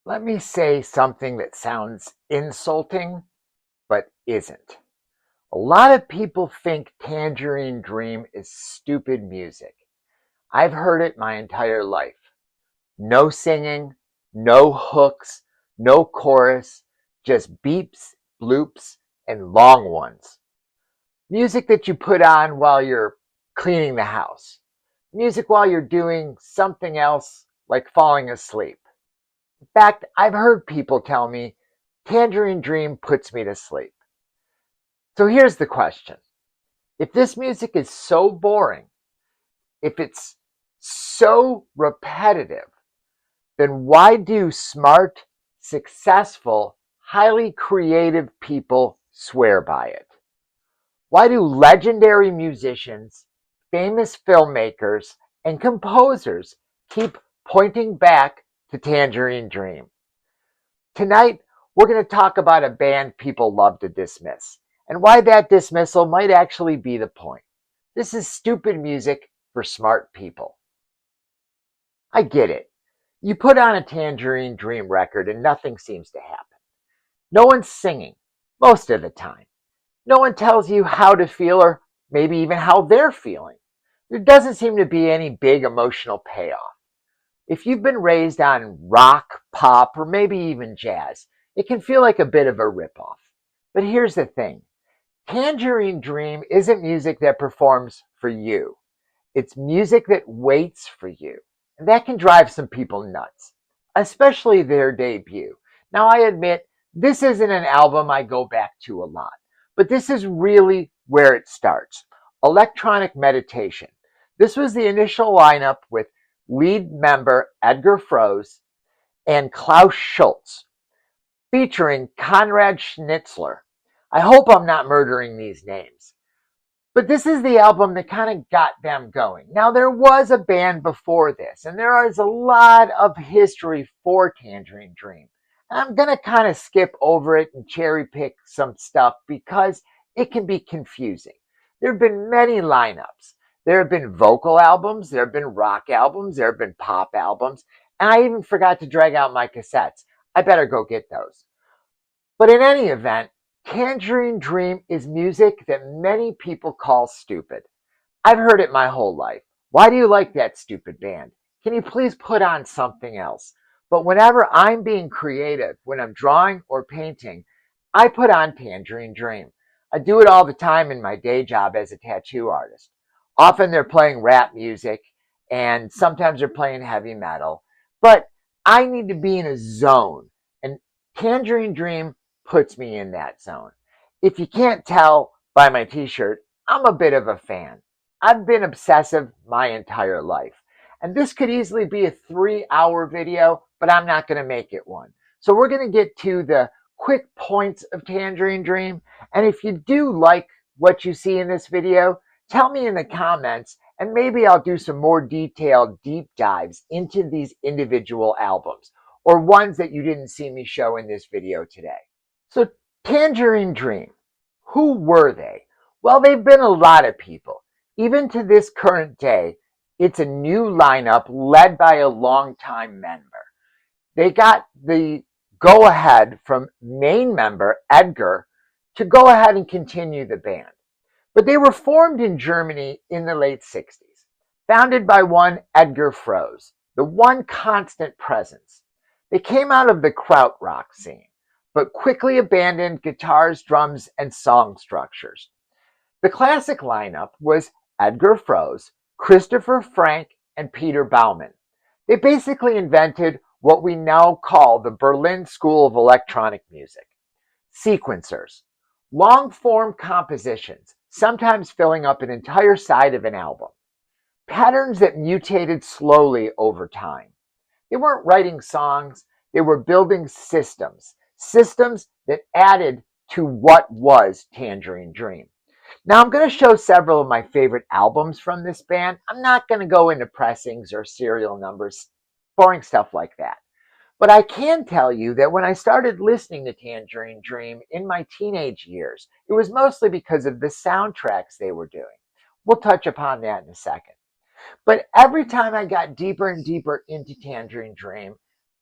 Let me say something that sounds insulting, but isn't. A lot of people think Tangerine Dream is stupid music. I've heard it my entire life. No singing, no hooks, no chorus, just beeps, bloops, and long ones. Music that you put on while you're cleaning the house. Music while you're doing something else like falling asleep. In fact, I've heard people tell me Tangerine Dream puts me to sleep. So here's the question. If this music is so boring, if it's so repetitive, then why do smart, successful, highly creative people swear by it? Why do legendary musicians, famous filmmakers, and composers keep pointing back to Tangerine Dream? Tonight, we're going to talk about a band people love to dismiss, and why that dismissal might actually be the point. This is stupid music for smart people. I get it. You put on a Tangerine Dream record and nothing seems to happen. No one's singing, most of the time. No one tells you how to feel or maybe even how they're feeling. There doesn't seem to be any big emotional payoff. If you've been raised on rock, pop, or maybe even jazz, it can feel like a bit of a ripoff. But here's the thing. Tangerine Dream isn't music that performs for you. It's music that waits for you. And that can drive some people nuts, especially their debut. Now, I admit, this isn't an album I go back to a lot, but this is really where it starts. Electronic Meditation. This was the initial lineup with lead member Edgar Froese and Klaus Schulze, featuring Konrad Schnitzler. I hope I'm not murdering these names. But this is the album that kind of got them going. Now, there was a band before this, and there is a lot of history for Tangerine Dream. And I'm going to kind of skip over it and cherry pick some stuff because it can be confusing. There have been many lineups. There have been vocal albums, there have been rock albums, there have been pop albums, and I even forgot to drag out my cassettes. I better go get those. But in any event, Tangerine Dream is music that many people call stupid. I've heard it my whole life. Why do you like that stupid band? Can you please put on something else? But whenever I'm being creative, when I'm drawing or painting, I put on Tangerine Dream. I do it all the time in my day job as a tattoo artist. Often they're playing rap music and sometimes they're playing heavy metal. But I need to be in a zone. And Tangerine Dream puts me in that zone. If you can't tell by my t-shirt, I'm a bit of a fan. I've been obsessive my entire life. And this could easily be a 3-hour video, but I'm not going to make it one. So we're going to get to the quick points of Tangerine Dream. And if you do like what you see in this video, tell me in the comments, and maybe I'll do some more detailed deep dives into these individual albums, or ones that you didn't see me show in this video today. So Tangerine Dream, who were they? Well, they've been a lot of people. Even to this current day, it's a new lineup led by a longtime member. They got the go-ahead from main member Edgar to go ahead and continue the band. But they were formed in Germany in the late 60s, founded by one Edgar Froese, the one constant presence. They came out of the Krautrock scene, but quickly abandoned guitars, drums, and song structures. The classic lineup was Edgar Froese, Christopherfranke, and peterbauman. They basically invented what we now call the Berlin School of Electronic Music. Sequencers, long-form compositions, sometimes filling up an entire side of an album. Patterns that mutated slowly over time. They weren't writing songs, they were building systems that added to what was Tangerine Dream. Now, I'm going to show several of my favorite albums from this band. I'm not going to go into pressings or serial numbers, boring stuff like that. But I can tell you that when I started listening to Tangerine Dream in my teenage years, it was mostly because of the soundtracks they were doing. We'll touch upon that in a second. But every time I got deeper and deeper into Tangerine Dream,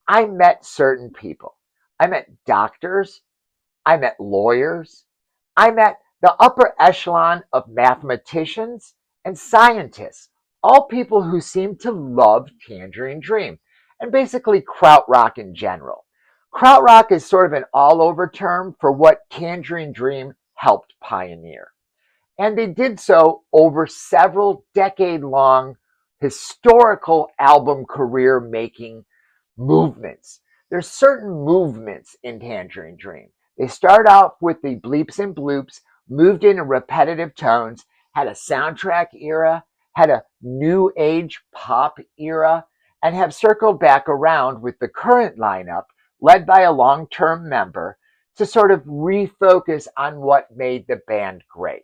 I met certain people. I met doctors, I met lawyers, I met the upper echelon of mathematicians and scientists, all people who seemed to love Tangerine Dream and basically krautrock in general. Krautrock is sort of an all over term for what Tangerine Dream helped pioneer. And they did so over several decade-long historical album career making movements. There's certain movements in Tangerine Dream. They start off with the bleeps and bloops, moved into repetitive tones, had a soundtrack era, had a new age pop era, and have circled back around with the current lineup led by a long-term member to sort of refocus on what made the band great.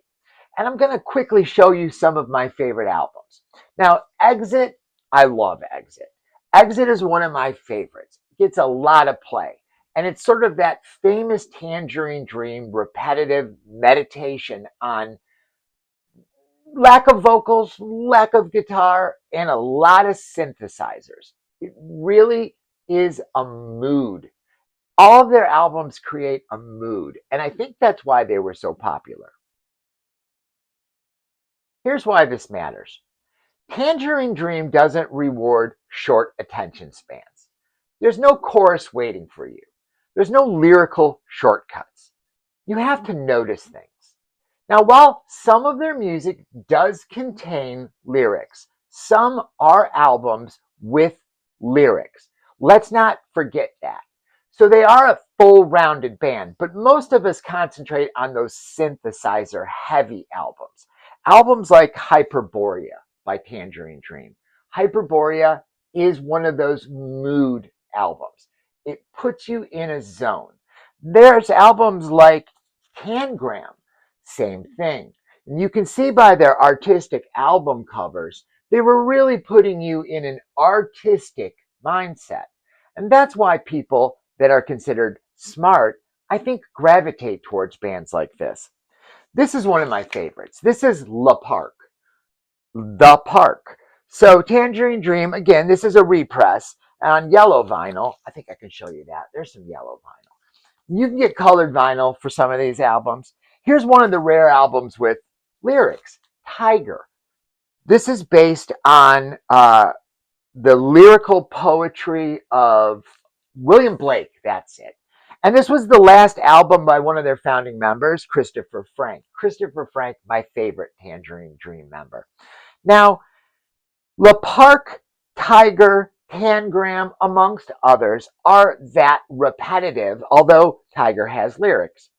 And I'm going to quickly show you some of my favorite albums. Now, Exit, I love Exit. Exit is one of my favorites. It gets a lot of play. And it's sort of that famous Tangerine Dream repetitive meditation on lack of vocals, lack of guitar, and a lot of synthesizers. It really is a mood. All of their albums create a mood. And I think that's why they were so popular. Here's why this matters. Tangerine Dream doesn't reward short attention spans. There's no chorus waiting for you. There's no lyrical shortcuts. You have to notice things. Now, while some of their music does contain lyrics, some are albums with lyrics. Let's not forget that. So they are a full-rounded band, but most of us concentrate on those synthesizer-heavy albums. Albums like Hyperborea by Tangerine Dream. Hyperborea is one of those mood albums. It puts you in a zone. There's albums like Tangram, same thing. And you can see by their artistic album covers, they were really putting you in an artistic mindset. And that's why people that are considered smart, I think, gravitate towards bands like this. This is one of my favorites. This is La Park. The Park. So Tangerine Dream, again, this is a repress on yellow vinyl. I think I can show you that. There's some yellow vinyl. You can get colored vinyl for some of these albums. Here's one of the rare albums with lyrics, Tiger. This is based on the lyrical poetry of William Blake, that's it. And this was the last album by one of their founding members, Christopher Franke. Christopher Franke, my favorite Tangerine Dream member. Now, La Park, Tiger, Tangram, amongst others, are that repetitive, although Tiger has lyrics,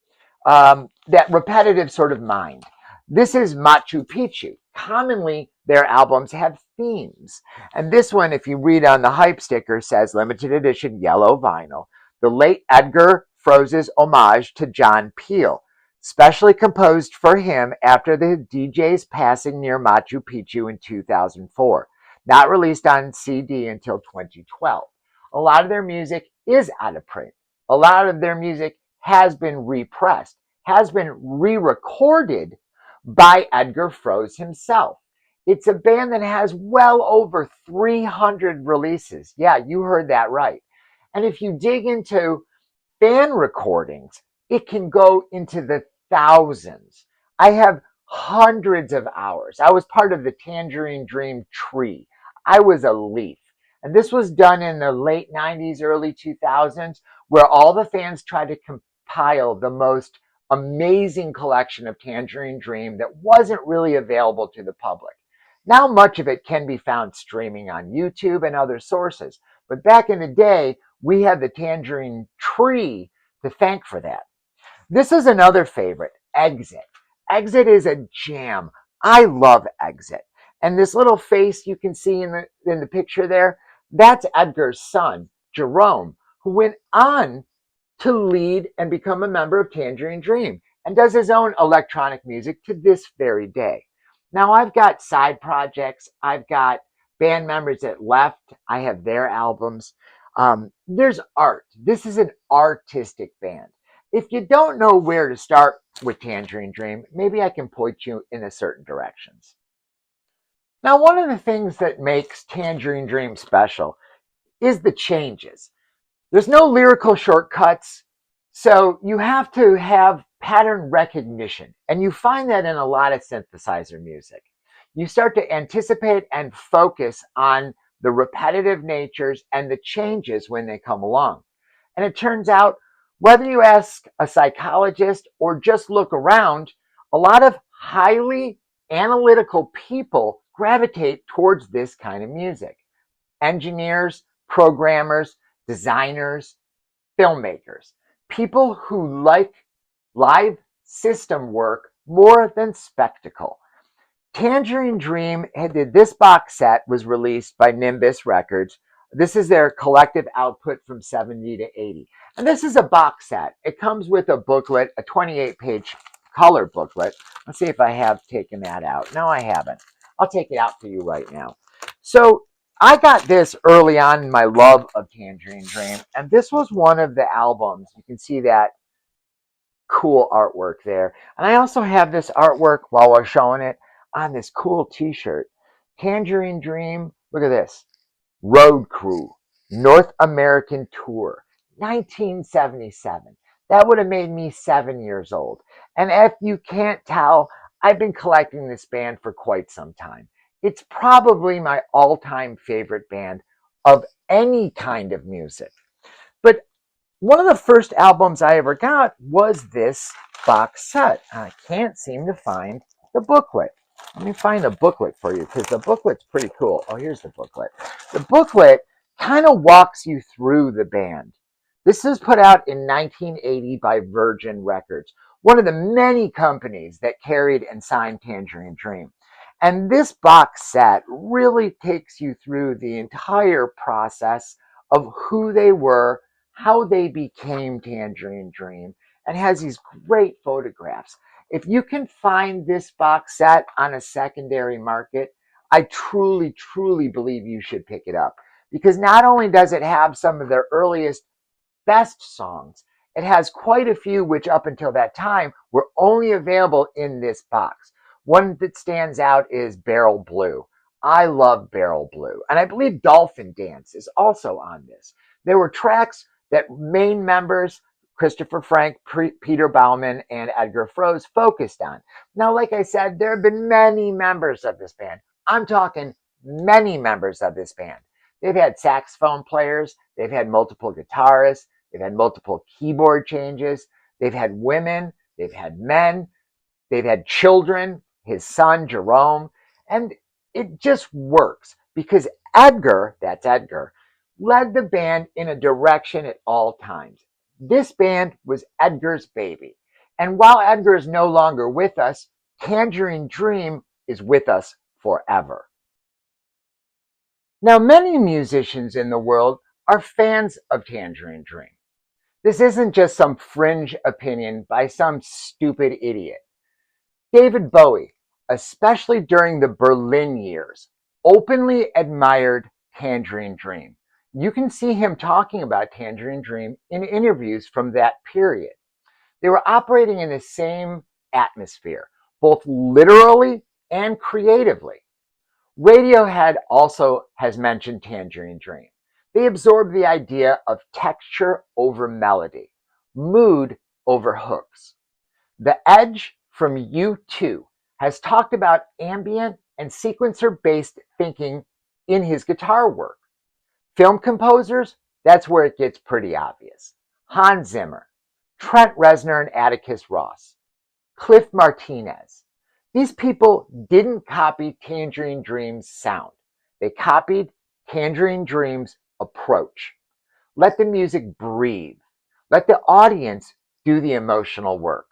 that repetitive sort of mind. This is Machu Picchu. Commonly, their albums have themes. And this one, if you read on the hype sticker, says limited edition yellow vinyl, the late Edgar Froese's homage to John Peel, specially composed for him after the DJ's passing near Machu Picchu in 2004. Not released on CD until 2012. A lot of their music is out of print. A lot of their music has been repressed, has been re-recorded by Edgar Froese himself. It's a band that has well over 300 releases. Yeah, you heard that right. And if you dig into fan recordings, it can go into the thousands. I have hundreds of hours. I was part of the Tangerine Dream tree. I was a leaf. And this was done in the late 90s, early 2000s, where all the fans tried to compile the most amazing collection of Tangerine Dream that wasn't really available to the public. Now much of it can be found streaming on YouTube and other sources. But back in the day, we had the Tangerine tree to thank for that. This is another favorite, Exit. Exit is a jam. I love Exit. And this little face you can see in the picture there, that's Edgar's son, Jerome, who went on to lead and become a member of Tangerine Dream and does his own electronic music to this very day. Now, I've got side projects. I've got band members that left. I have their albums. There's art. This is an artistic band. If you don't know where to start with Tangerine Dream, maybe I can point you in a certain directions. Now, one of the things that makes Tangerine Dream special is the changes. There's no lyrical shortcuts, so you have to have pattern recognition, and you find that in a lot of synthesizer music. You start to anticipate and focus on the repetitive natures and the changes when they come along. And it turns out, whether you ask a psychologist or just look around, a lot of highly analytical people gravitate towards this kind of music. Engineers, programmers, designers, filmmakers, people who like live system work more than spectacle. Tangerine Dream did this box set was released by Nimbus Records. This is their collective output from 70 to 80. And this is a box set. It comes with a booklet, a 28-page color booklet. Let's see if I have taken that out. No, I haven't. I'll take it out for you right now. So I got this early on in my love of Tangerine Dream, and this was one of the albums. You can see that cool artwork there. And I also have this artwork while we're showing it on this cool t-shirt. Tangerine Dream, look at this. Road Crew, North American Tour, 1977. That would have made me 7 years old. And if you can't tell, I've been collecting this band for quite some time. It's probably my all-time favorite band of any kind of music. But one of the first albums I ever got was this box set. I can't seem to find the booklet. Let me find the booklet for you because the booklet's pretty cool. Oh, here's the booklet. The booklet kind of walks you through the band. This was put out in 1980 by Virgin Records, one of the many companies that carried and signed Tangerine Dream. And this box set really takes you through the entire process of who they were, how they became Tangerine Dream, and has these great photographs. If you can find this box set on a secondary market, I truly, truly believe you should pick it up because not only does it have some of their earliest best songs, it has quite a few which up until that time were only available in this box. One that stands out is Barrel Blue. I love Barrel Blue. And I believe Dolphin Dance is also on this. There were tracks that main members, Christopherfranke, Peterbauman, and Edgar Froese, focused on. Now, like I said, there have been many members of this band. I'm talking many members of this band. They've had saxophone players, they've had multiple guitarists, they've had multiple keyboard changes, they've had women, they've had men, they've had children, his son, Jerome, and it just works because Edgar, that's Edgar, led the band in a direction at all times. This band was Edgar's baby. And while Edgar is no longer with us, Tangerine Dream is with us forever. Now, many musicians in the world are fans of Tangerine Dream. This isn't just some fringe opinion by some stupid idiot. David Bowie, especially during the Berlin years, openly admired Tangerine Dream. You can see him talking about Tangerine Dream in interviews from that period. They were operating in the same atmosphere, both literally and creatively. Radiohead also has mentioned Tangerine Dream. They absorbed the idea of texture over melody, mood over hooks. The Edge from U2 has talked about ambient and sequencer-based thinking in his guitar work. Film composers, that's where it gets pretty obvious. Hans Zimmer, Trent Reznor and Atticus Ross, Cliff Martinez. These people didn't copy Tangerine Dream's sound. They copied Tangerine Dream's approach. Let the music breathe. Let the audience do the emotional work.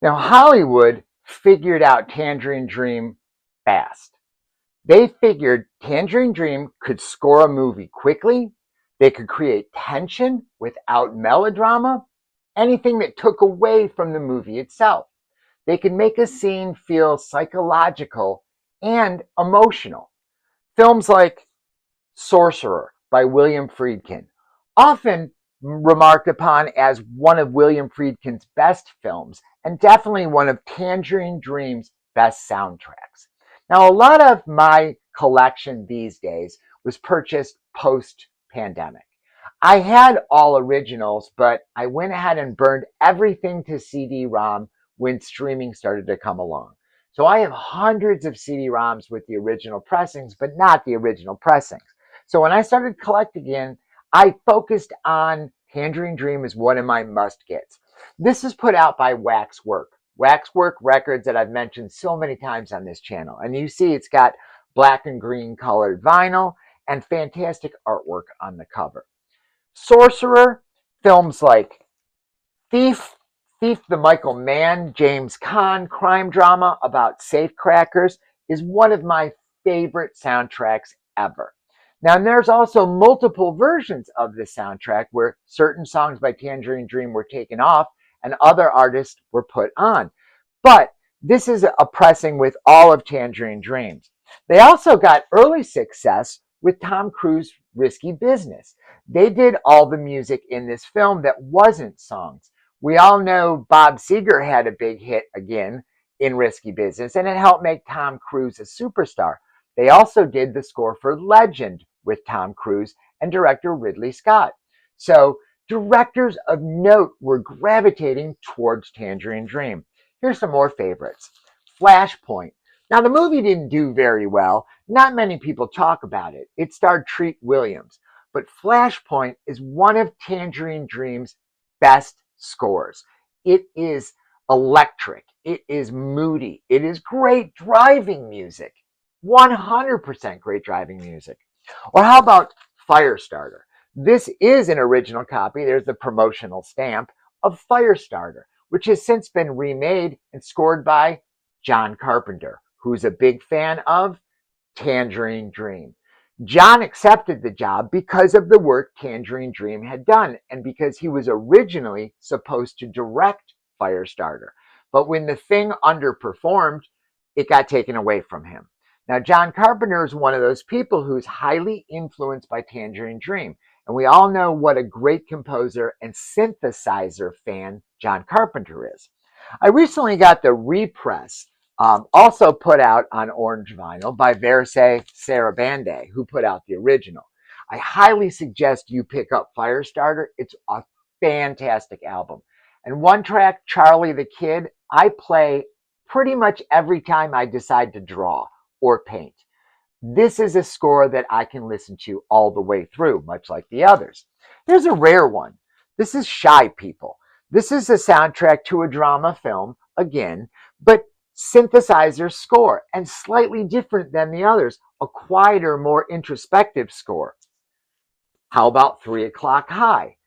Now, Hollywood figured out Tangerine Dream fast. They figured Tangerine Dream could score a movie quickly, they could create tension without melodrama, anything that took away from the movie itself. They could make a scene feel psychological and emotional. Films like Sorcerer by William Friedkin, often remarked upon as one of William Friedkin's best films and definitely one of Tangerine Dream's best soundtracks. Now, a lot of my collection these days was purchased post-pandemic. I had all originals, but I went ahead and burned everything to CD-ROM when streaming started to come along. So I have hundreds of CD-ROMs with the original pressings, but not the original pressings. So when I started collecting again, I focused on Tangerine Dream as one of my must-gets. This is put out by Waxwork. Waxwork Records that I've mentioned so many times on this channel. And you see it's got black and green colored vinyl and fantastic artwork on the cover. Sorcerer, films like Thief, Thief the Michael Mann, James Caan crime drama about safecrackers is one of my favorite soundtracks ever. Now, there's also multiple versions of the soundtrack where certain songs by Tangerine Dream were taken off and other artists were put on. But this is a pressing with all of Tangerine Dreams. They also got early success with Tom Cruise's Risky Business. They did all the music in this film that wasn't songs. We all know Bob Seger had a big hit again in Risky Business, and it helped make Tom Cruise a superstar. They also did the score for Legend with Tom Cruise and director Ridley Scott. So directors of note were gravitating towards Tangerine Dream. Here's some more favorites. Flashpoint. Now, the movie didn't do very well. Not many people talk about it. It starred Treat Williams. But Flashpoint is one of Tangerine Dream's best scores. It is electric. It is moody. It is great driving music. 100% great driving music. Or how about Firestarter? This is an original copy. There's the promotional stamp of Firestarter, which has since been remade and scored by John Carpenter, who's a big fan of Tangerine Dream. John accepted the job because of the work Tangerine Dream had done and because he was originally supposed to direct Firestarter. But when the thing underperformed, it got taken away from him. Now, John Carpenter is one of those people who's highly influenced by Tangerine Dream. And we all know what a great composer and synthesizer fan John Carpenter is. I recently got the repress, also put out on orange vinyl by Verse Sarabande, who put out the original. I highly suggest you pick up Firestarter. It's a fantastic album. And one track, Charlie the Kid, I play pretty much every time I decide to draw or paint. This is a score that I can listen to all the way through, much like the others. Here's a rare one. This is Shy People. This is a soundtrack to a drama film, again, but synthesizer score and slightly different than the others, a quieter, more introspective score. How about 3 O'Clock High?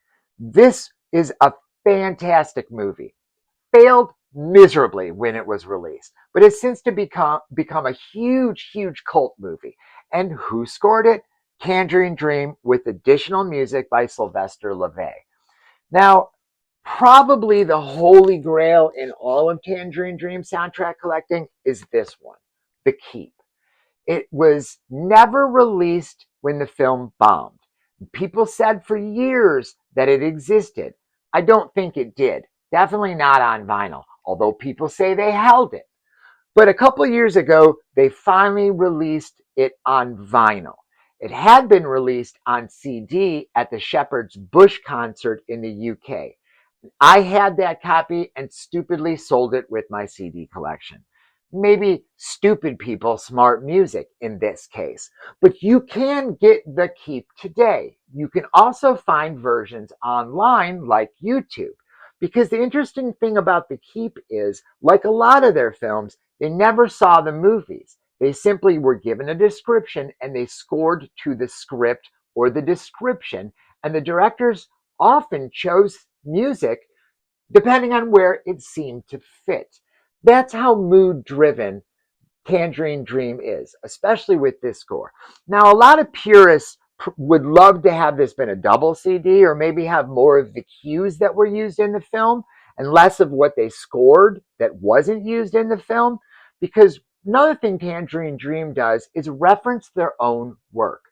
This is a fantastic movie. Failed miserably when it was released, but it's since to become a huge, huge cult movie. And who scored it? Tangerine Dream with additional music by Sylvester LeVay. Now, probably the holy grail in all of Tangerine Dream soundtrack collecting is this one, The Keep. It was never released when the film bombed. People said for years that it existed. I don't think it did. Definitely not on vinyl, although people say they held it. But a couple years ago, they finally released it on vinyl. It had been released on CD at the Shepherd's Bush concert in the UK. I had that copy and stupidly sold it with my CD collection. Maybe stupid people, smart music in this case. But you can get The Keep today. You can also find versions online like YouTube. Because the interesting thing about The Keep is, like a lot of their films, they never saw the movies. They simply were given a description and they scored to the script or the description. And the directors often chose music depending on where it seemed to fit. That's how mood-driven Tangerine Dream is, especially with this score. Now, a lot of purists would love to have this been a double CD or maybe have more of the cues that were used in the film and less of what they scored that wasn't used in the film, because another thing Tangerine Dream does is reference their own work.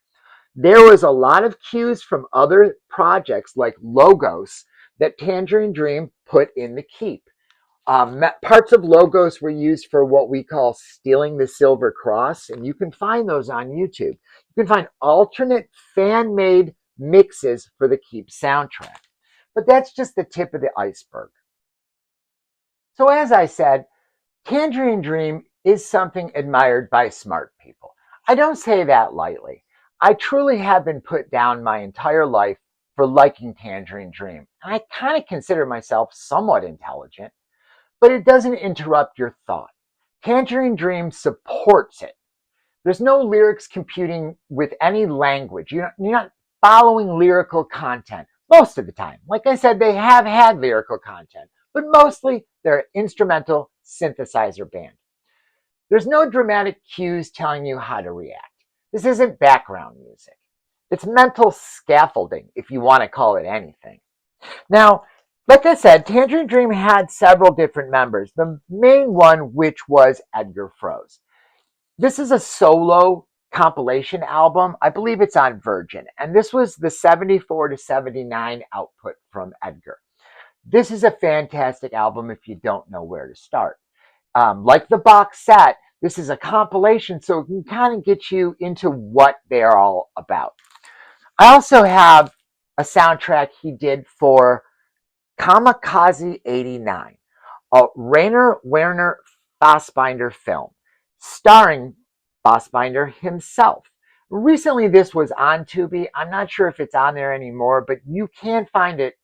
There was a lot of cues from other projects like Logos that Tangerine Dream put in The Keep. Parts of logos were used for what we call stealing the silver cross, and you can find those on YouTube. You can find alternate fan-made mixes for the Keep soundtrack. But that's just the tip of the iceberg. So as I said, Tangerine Dream is something admired by smart people. I don't say that lightly. I truly have been put down my entire life for liking Tangerine Dream, and I kind of consider myself somewhat intelligent. But it doesn't interrupt your thought. Tangerine Dream supports it. There's no lyrics computing with any language. You're not following lyrical content most of the time. Like I said, they have had lyrical content, but mostly they're an instrumental synthesizer band. There's no dramatic cues telling you how to react. This isn't background music. It's mental scaffolding, if you want to call it anything. Now, like I said, Tangerine Dream had several different members. The main one, which was Edgar Froese. This is a solo compilation album. I believe it's on Virgin. And this was the 74 to 79 output from Edgar. This is a fantastic album if you don't know where to start. Like the box set, this is a compilation, so it can kind of get you into what they're all about. I also have a soundtrack he did for Kamikaze 89, a Rainer Werner Fassbinder film, starring Fassbinder himself. Recently, this was on Tubi. I'm not sure if it's on there anymore, but you can find it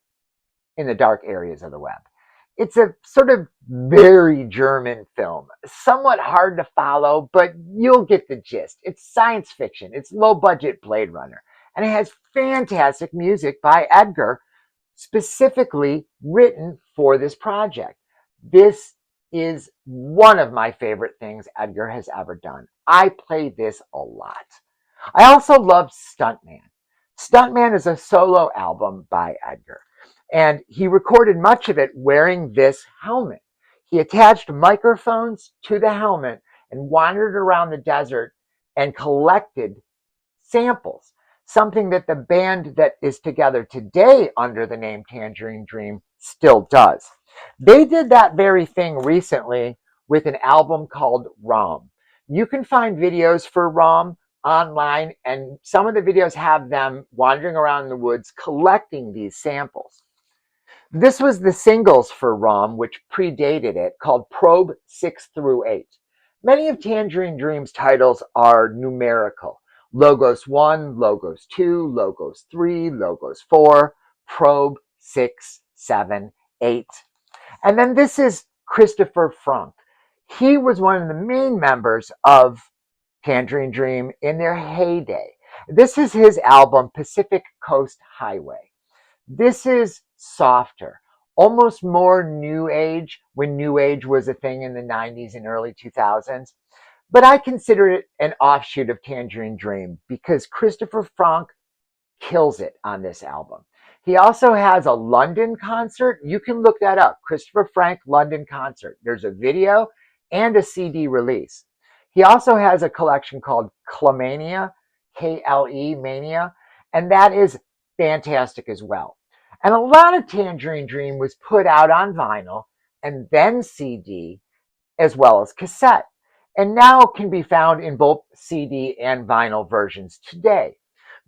in the dark areas of the web. It's a sort of very German film, somewhat hard to follow, but you'll get the gist. It's science fiction. It's low-budget Blade Runner, and it has fantastic music by Edgar, specifically written for this project. This is one of my favorite things Edgar has ever done. I play this a lot. I also love Stuntman. Stuntman is a solo album by Edgar, and he recorded much of it wearing this helmet. He attached microphones to the helmet and wandered around the desert and collected samples, something that the band that is together today under the name Tangerine Dream still does. They did that very thing recently with an album called ROM. You can find videos for ROM online, and some of the videos have them wandering around the woods collecting these samples. This was the singles for ROM, which predated it, called Probe 6 through 8. Many of Tangerine Dream's titles are numerical. Logos 1, Logos 2, Logos 3, Logos 4, Probe 6, 7, 8. And then this is Christopherfranke. He was one of the main members of Tangerine Dream in their heyday. This is his album, Pacific Coast Highway. This is softer, almost more new age, when new age was a thing in the 90s and early 2000s. But I consider it an offshoot of Tangerine Dream because Christopherfranke kills it on this album. He also has a London concert. You can look that up, Christopherfranke London concert. There's a video and a CD release. He also has a collection called Klemania, K-L-E, Mania, and that is fantastic as well. And a lot of Tangerine Dream was put out on vinyl and then CD as well as cassette, and now can be found in both CD and vinyl versions today.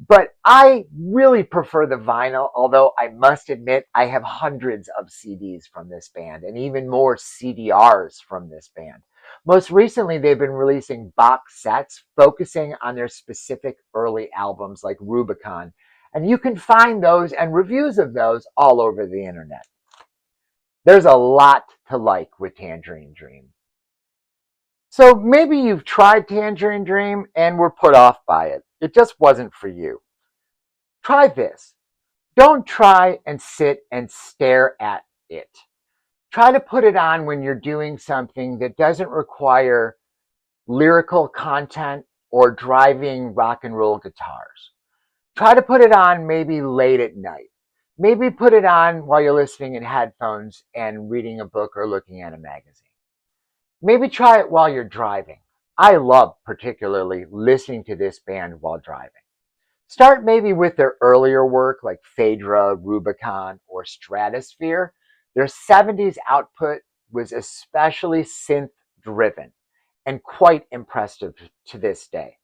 But I really prefer the vinyl, although I must admit I have hundreds of CDs from this band and even more CDRs from this band. Most recently, they've been releasing box sets focusing on their specific early albums like Rubicon, and you can find those and reviews of those all over the internet. There's a lot to like with Tangerine Dream. So maybe you've tried Tangerine Dream and were put off by it. It just wasn't for you. Try this. Don't try and sit and stare at it. Try to put it on when you're doing something that doesn't require lyrical content or driving rock and roll guitars. Try to put it on maybe late at night. Maybe put it on while you're listening in headphones and reading a book or looking at a magazine. Maybe try it while you're driving. I love particularly listening to this band while driving. Start maybe with their earlier work like Phaedra, Rubicon, or Stratosphere. Their 70s output was especially synth driven and quite impressive to this day.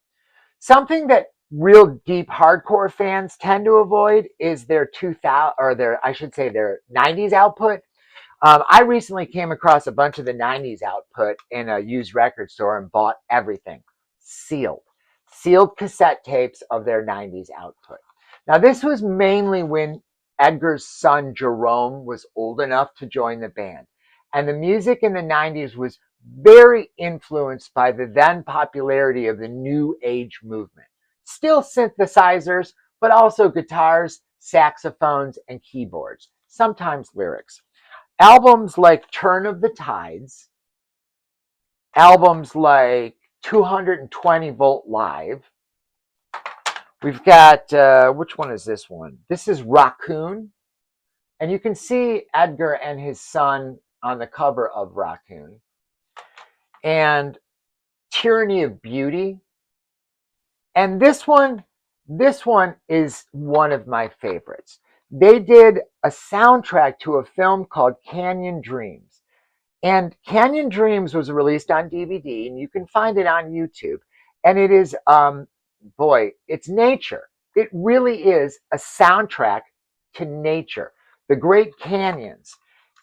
Something that real deep hardcore fans tend to avoid is their 2000 or their, I should say, their 90s output. I recently came across a bunch of the 90s output in a used record store and bought everything sealed, sealed cassette tapes of their 90s output. Now, this was mainly when Edgar's son Jerome was old enough to join the band. And the music in the 90s was very influenced by the then popularity of the New Age movement. Still synthesizers, but also guitars, saxophones, and keyboards, sometimes lyrics. Albums like Turn of the Tides, albums like 220 Volt Live. We've got, which one is this one? This is Raccoon. And you can see Edgar and his son on the cover of Raccoon. And Tyranny of Beauty. And this one is one of my favorites. They did a soundtrack to a film called Canyon Dreams. And Canyon Dreams was released on DVD, and you can find it on YouTube. And it is, it's nature. It really is a soundtrack to nature, the Great Canyons.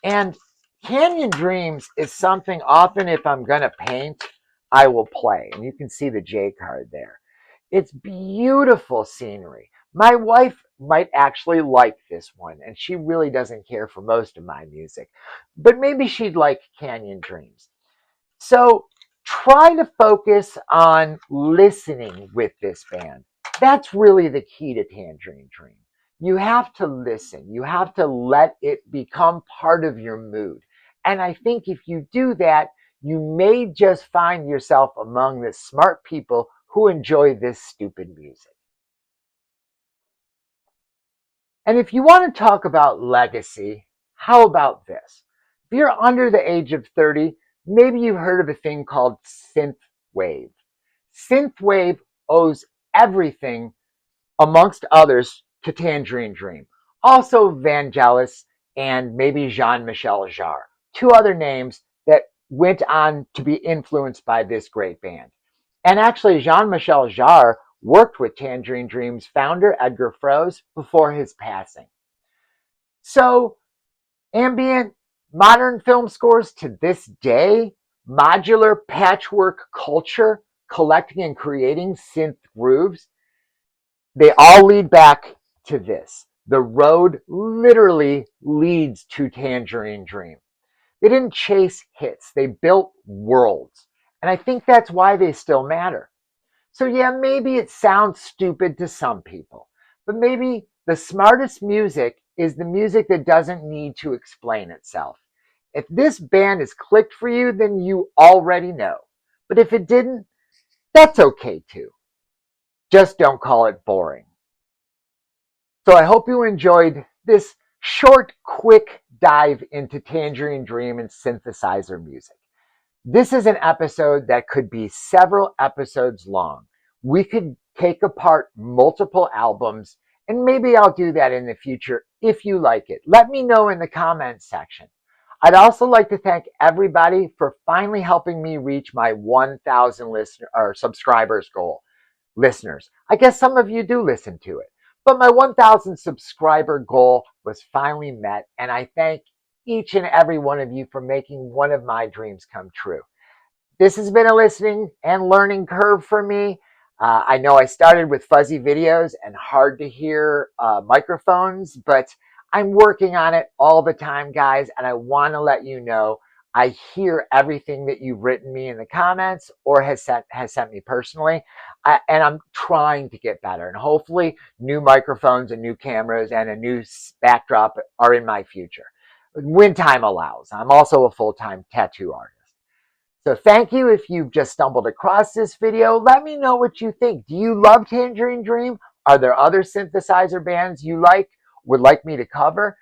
And Canyon Dreams is something often if I'm going to paint, I will play. And you can see the J card there. It's beautiful scenery. My wife might actually like this one, and she really doesn't care for most of my music, but maybe she'd like Canyon Dreams. So try to focus on listening with this band. That's really the key to Tangerine Dream. You have to listen. You have to let it become part of your mood. And I think if you do that, you may just find yourself among the smart people who enjoy this stupid music. And if you want to talk about legacy, how about this? If you're under the age of 30, maybe you've heard of a thing called synthwave. Synthwave owes everything, amongst others, to Tangerine Dream. Also Vangelis and maybe Jean-Michel Jarre, two other names that went on to be influenced by this great band. And actually, Jean-Michel Jarre worked with Tangerine Dream's founder, Edgar Froese, before his passing. So, ambient, modern film scores to this day, modular patchwork culture, collecting and creating synth grooves, they all lead back to this. The road literally leads to Tangerine Dream. They didn't chase hits, they built worlds. And I think that's why they still matter. So yeah, maybe it sounds stupid to some people, but maybe the smartest music is the music that doesn't need to explain itself. If this band has clicked for you, then you already know. But if it didn't, that's okay too. Just don't call it boring. So I hope you enjoyed this short, quick dive into Tangerine Dream and synthesizer music. This is an episode that could be several episodes long. We could take apart multiple albums, and maybe I'll do that in the future if you like it. Let me know in the comments section. I'd also like to thank everybody for finally helping me reach my 1,000 listener or subscribers goal. Listeners, I guess some of you do listen to it, but my 1,000 subscriber goal was finally met, and I thank each and every one of you for making one of my dreams come true. This has been a listening and learning curve for me. I know I started with fuzzy videos and hard to hear microphones, but I'm working on it all the time, guys, and I want to let you know I hear everything that you've written me in the comments or has sent me personally, and I'm trying to get better. And hopefully new microphones and new cameras and a new backdrop are in my future when time allows. I'm also a full-time tattoo artist. So thank you if you've just stumbled across this video. Let me know what you think. Do you love Tangerine Dream? Are there other synthesizer bands you would like me to cover?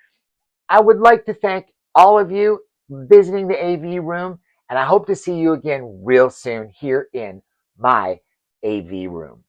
I would like to thank all of you visiting the AV room, and I hope to see you again real soon here in my AV room.